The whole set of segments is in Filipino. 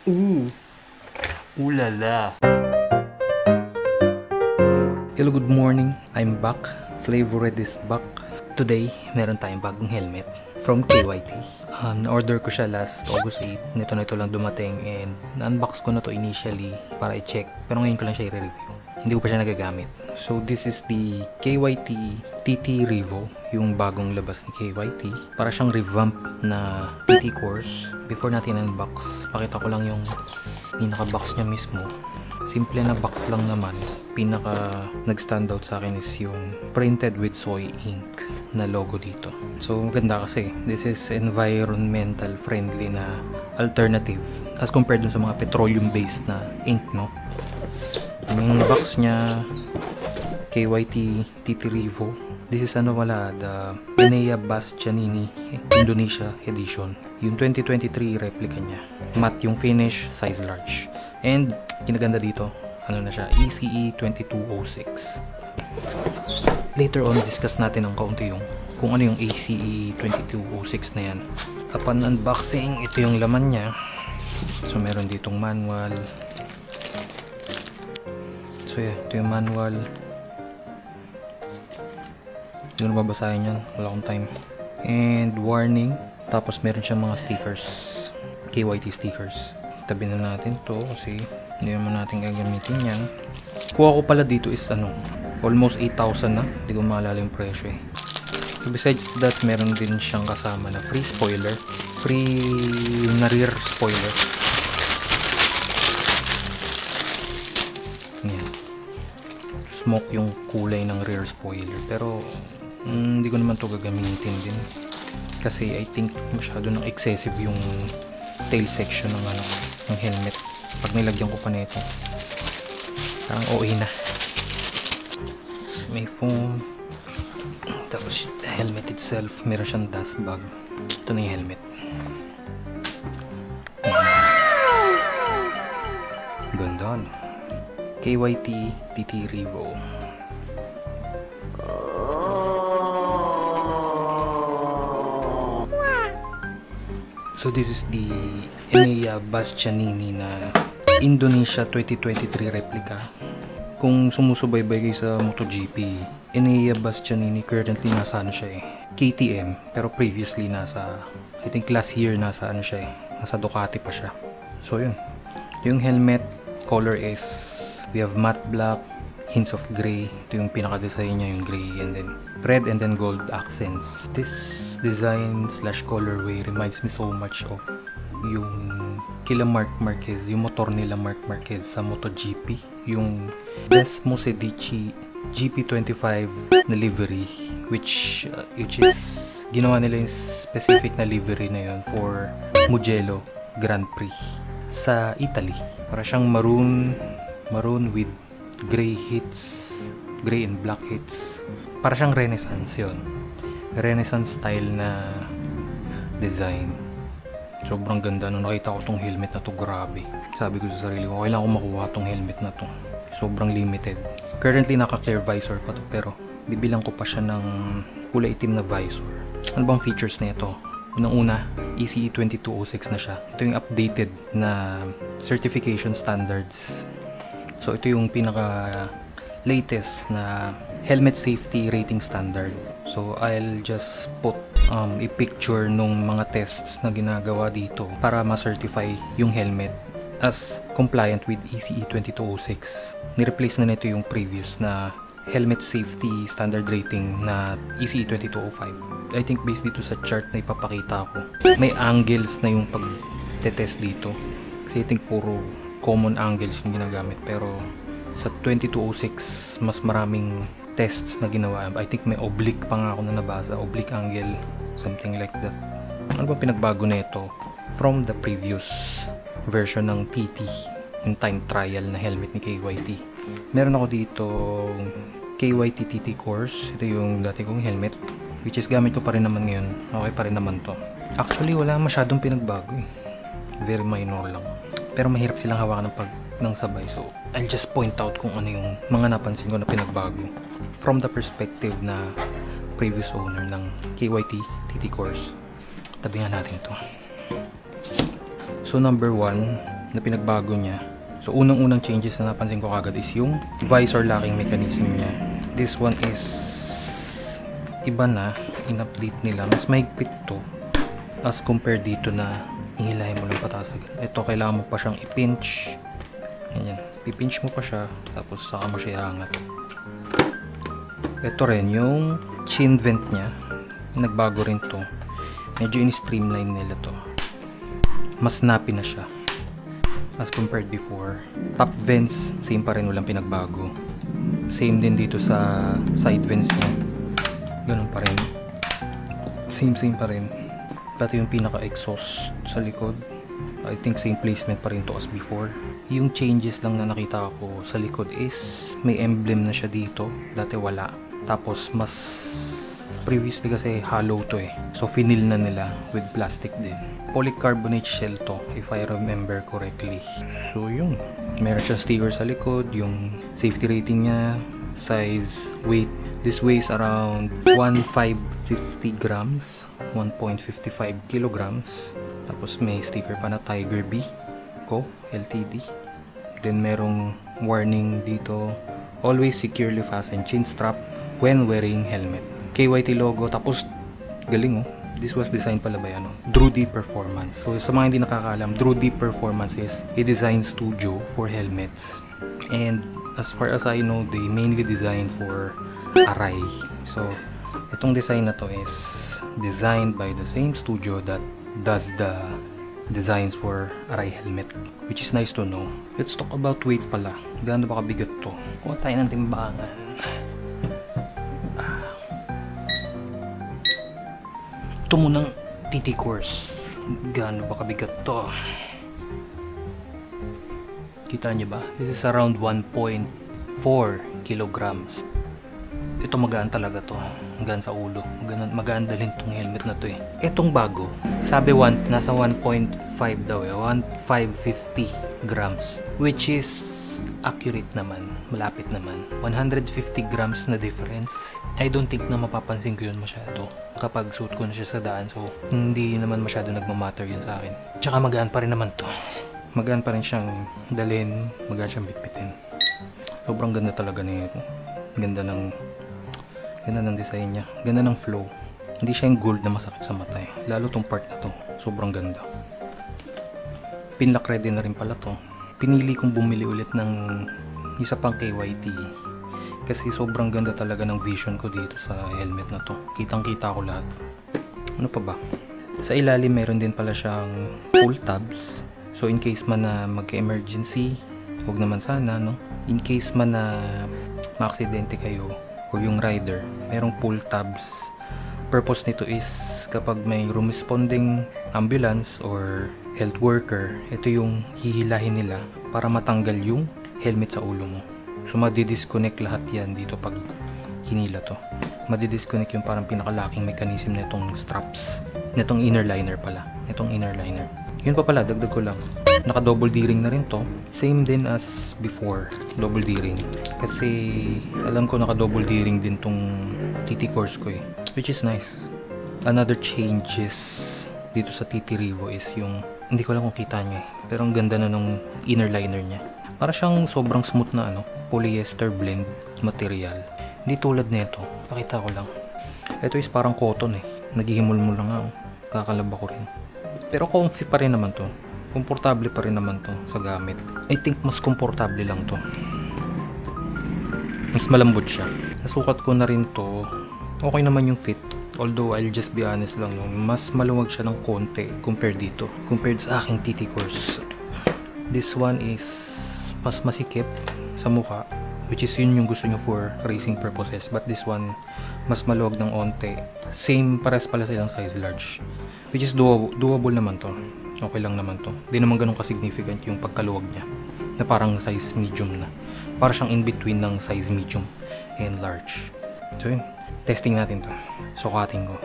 Ooh. Ooh la la. Hello, good morning. I'm back. Flavored is back. Today, meron tayong bagong helmet from KYT. Na-order ko siya last August 8. Nito lang dumating and na-unbox ko na to initially para i-check. Pero ngayon ko lang siya i-review. Hindi ko pa siya nagagamit. So, this is the KYT TT Revo, yung bagong labas ni KYT. Para siyang revamp na TT course. Before natin unbox, pakita ko lang yung pinaka-box niya mismo. Simple na box lang naman. Pinaka nag-stand out sa akin is yung printed with soy ink na logo dito. So maganda kasi this is environmental friendly na alternative as compared dun sa mga petroleum based na ink, no? Yung box niya KYT TT Revo. This is the Enea Bastianini Indonesia edition. Yung 2023 replica niya. Matte yung finish, size large. And kinaganda dito, na siya, ECE 2206. Later on, discuss natin ng kaunti yung kung ano yung ECE 2206 na yan. Upon unboxing, ito yung laman niya. So meron ditong manual. So yeah, ito yung manual. Hindi ko na babasahin yan, wala akong time. And warning. Tapos meron siyang mga stickers, KYT stickers. Tabi na natin to kasi hindi naman natin gagamitin yan. Kuha ko pala dito is almost 8,000 na. Hindi ko maalala yung presyo eh. So besides that, meron din siyang kasama na free spoiler. Free na rear spoiler. Yan. Smoke yung kulay ng rear spoiler. Pero hindi ko naman to gagamitin din. Kasi I think masyado nang excessive yung tail section ng ng helmet. Pag nilagyan ko pa nito, parang OA na. May foam. Tapos the helmet itself, meron siyang dust bag. Ito na yung helmet. Ganda, no? KYT TT Revo. So this is the Enea Bastianini na Indonesia 2023 replica. Kung sumusubaybay kayo sa MotoGP, Enea Bastianini currently nasa siya KTM, pero previously nasa, I think last year nasa siya nasa Ducati pa siya. So yun. Yung helmet color is, we have matte black, hints of gray. Ito yung pinaka-design niya, yung gray, and then red and then gold accents. This design slash colorway reminds me so much of yung kila Marc Marquez, yung motor nila Marc Marquez sa MotoGP, yung Desmo Sedici GP25 na livery, which is ginawa nila yung specific na livery na yun for Mugello Grand Prix sa Italy. Para siyang maroon with gray hits, gray and black hits. Para siyang Renaissance yun. Renaissance style na design. Sobrang ganda nung nakita ko tong helmet na to, grabe. Sabi ko sa sarili ko, kailangan ko makuha tong helmet na to. Sobrang limited. Currently naka-clear visor pa to, pero bibilang ko pa siya ng kulay itim na visor. Ano bang features na ito? Unang-una, ECE 2206 na siya. Ito yung updated na certification standards. So ito yung pinaka latest na helmet safety rating standard. So I'll just put a picture nung mga tests na ginagawa dito para ma-certify yung helmet as compliant with ECE 2206. Ni-replace na nito yung previous na helmet safety standard rating na ECE 2205. I think based dito sa chart na ipapakita ko, may angles na yung pag-test dito. Kasi I think puro common angles yung ginagamit, pero sa 2206 mas maraming tests na ginawa. I think may oblique pa nga ako na nabasa, oblique angle, something like that. Ano ba pinagbago na ito from the previous version ng TT, yung time trial na helmet ni KYT? Meron ako dito KYT TT course. Ito yung dati kong helmet, which is gamit ko pa rin naman ngayon. Okay pa rin naman to. Actually wala masyadong pinagbago eh. Very minor lang. Pero mahirap silang hawakan ng sabay. So, I'll just point out kung ano yung mga napansin ko na pinagbago from the perspective na previous owner ng KYT TT course. Tabi nga natin to. So, number 1, na pinagbago niya. So unang-unang changes na napansin ko kagad is yung visor locking mechanism niya. This one is iba na, in-update nila. Mas mahigpit to as compared dito na ihilahin mo lang pataas. Ito kailangan mo pa siyang i-pinch. Ganyan, pipinch mo pa siya tapos saka mo siya iangat. Ito rin yung chin vent niya, nagbago rin to. Medyo in-streamline nila to. Mas snappy na siya as compared before. Top vents, same pa rin, walang pinagbago. Same din dito sa side vents niya. Ganun pa rin. Same pa rin. Pati yung pinaka-exhaust sa likod, I think same placement pa rin to as before. Yung changes lang na nakita ko sa likod is may emblem na siya dito. Dati wala. Tapos mas previously kasi hollow to eh. So finil na nila with plastic din. Polycarbonate shell to if I remember correctly. So yun. Meron siya sticker sa likod. Yung safety rating niya, size, weight. This weighs around 1,550 grams. 1.55 kilograms. Tapos may sticker pa na Tiger B Co. Ltd. Then merong warning dito. Always securely fasten chin strap when wearing helmet. KYT logo. Tapos galing oh. This was designed pala by Drew D Performance. So sa mga hindi nakakaalam, Drew D Performance is a design studio for helmets. And as far as I know, they mainly design for Arai. So itong design na to is designed by the same studio that does the designs for Arai helmet, which is nice to know. Let's talk about weight pala. Gaano ba kabigat to? Kuha tayo ng timbangan. Ito munang TT course. Gaano ba kabigat to? Kita nyo ba? This is around 1.4 kilograms. Ito magaan talaga to. Magaan sa ulo. Magaan dalhin tong helmet na to eh. Itong bago, sabi nasa 1.5 daw eh. 1,550 grams. Which is accurate naman. Malapit naman. 150 grams na difference. I don't think na mapapansin ko yun masyado kapag suit ko na siya sa daan. So, hindi naman masyado nagmamatter yun sa akin. Tsaka magaan pa rin naman to. Magaan pa rin siyang dalhin. Magaan siyang bitbitin. Sobrang ganda talaga nito. Ganda ng design niya. Ganda ng flow. Hindi siya yung gold na masakit sa mata eh. Lalo tong part na to. Sobrang ganda. Pinlock ready na rin pala to. Pinili kong bumili ulit ng isa pang KYT kasi sobrang ganda talaga ng vision ko dito sa helmet na to. Kitang kita ko lahat. Ano pa ba? Sa ilalim meron din pala siyang pull tabs. So in case man na magka-emergency, huwag naman sana no. In case man na maaksidente kayo o yung rider, merong pull tabs. Purpose nito is kapag may responding ambulance or health worker, ito yung hihilahin nila para matanggal yung helmet sa ulo mo. So madi-disconnect lahat yan dito pag hinila to. Madi-disconnect yung parang pinaka-locking mechanism nitong straps. Nitong inner liner pala. Itong inner liner. Yun pa pala, dagdag ko lang. Naka double D-ring na rin to. Same din as before, double D-ring. Kasi alam ko naka double D-ring din tong TT course ko eh. Which is nice. Another changes dito sa TT Revo is yung, hindi ko lang kung kita nyo eh, pero ang ganda na nung inner liner nya. Para siyang sobrang smooth na polyester blend material. Hindi tulad nito, pakita ko lang. Ito is parang cotton eh, naghihimol-mol lang ako, kakalaba ko rin. Pero comfy pa rin naman to, komportable pa rin naman to sa gamit. I think mas komportable lang to, mas malambot siya. Nasukat ko na rin to, okay naman yung fit. Although I'll just be honest lang, mas maluwag siya ng konti compared dito, compared sa aking TT course. This one is mas masikip sa mukha, which is yun yung gusto nyo for racing purposes. But this one, mas maluwag ng onte. Same, pares pala silang size large, which is doable naman to. Okay lang naman to. Di naman ganun ka-significant yung pagkaluwag niya, na parang size medium na. Para siyang in between ng size medium and large. So yun, testing natin to. Sukatin ko.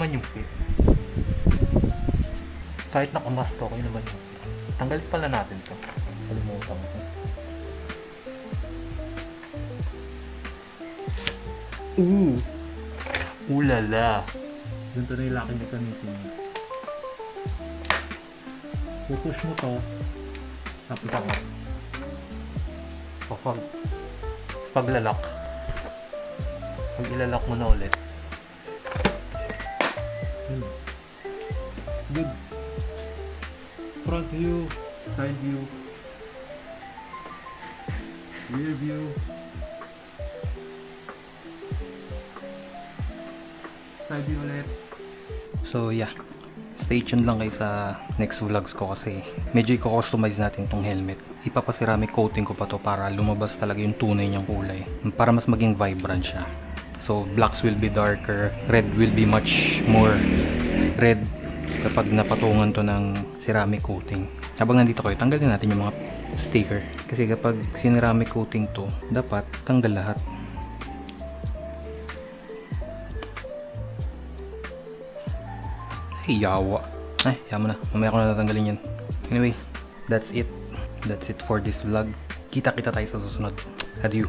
naman yung fit. Kahit nakamask okay naman yung fit. Tanggalin pala natin to. Kalimutan ko. Ulala. Ganito na yung locking mechanism. Pupush mo to. Tapos ako. Tapos paglalak. Pag ilalak mo na ulit. Good. Front view. Side view. Rear view. Side view ulit. So yeah, stay tuned lang kayo sa next vlogs ko kasi medyo i-customize natin tong helmet. Ipapaceramic coating ko pa to para lumabas talaga yung tunay niyang kulay. Para mas maging vibrant siya. So blacks will be darker, red will be much more red kapag napatungan to ng ceramic coating. Habang nandito kayo, tanggalin natin yung mga sticker. Kasi kapag ceramic coating to, dapat tanggal lahat. Ay, yawa. Ay, yaman na. Mamaya ko na tatanggalin yan. Anyway, that's it. That's it for this vlog. Kita-kita tayo sa susunod. Adieu.